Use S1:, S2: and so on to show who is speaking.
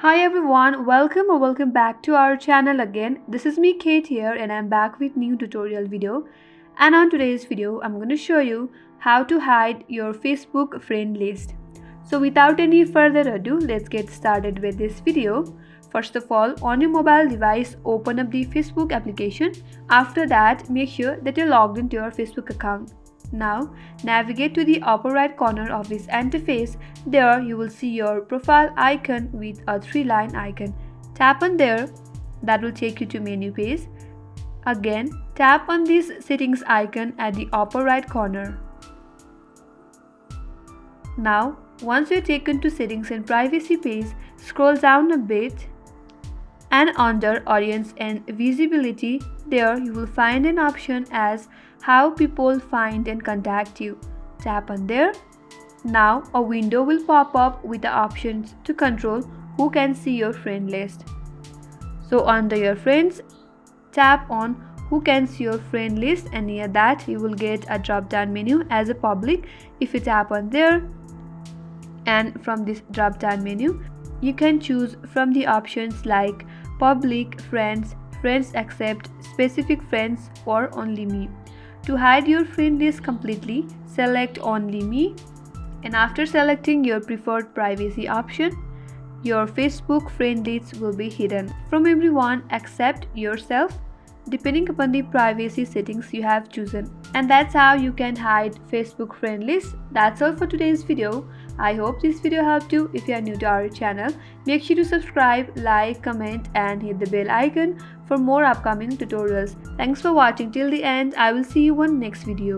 S1: Hi everyone, welcome back to our channel again. This is me Kate here and I'm back with new tutorial video. And on today's video, I'm going to show you how to hide your Facebook friend list. So without any further ado, let's get started with this video. First of all, on your mobile device, open up the Facebook application. After that, make sure that you're logged into your Facebook account. Now, navigate to the upper right corner of this interface. There, you will see your profile icon with a 3-line icon. Tap on there. That will take you to menu page. Again, tap on this settings icon at the upper right corner. Now, once you're taken to settings and privacy page, scroll down a bit. And under audience and visibility, there you will find an option as how people find and contact you. Tap on there. Now a window will pop up with the options to control who can see your friend list. So under your friends, tap on who can see your friend list, and near that you will get a drop down menu as a public. If you tap on there, and from this drop down menu you can choose from the options like public, friends, friends accept, specific friends, or only me. To hide your friend list completely, select only me, and after selecting your preferred privacy option, your Facebook friend list will be hidden from everyone except yourself, depending upon the privacy settings you have chosen. And that's how you can hide Facebook friend list. That's all for today's video. I hope this video helped you. If you are new to our channel, make sure to subscribe, like, comment and hit the bell icon for more upcoming tutorials. Thanks for watching till the end. I will see you on next video.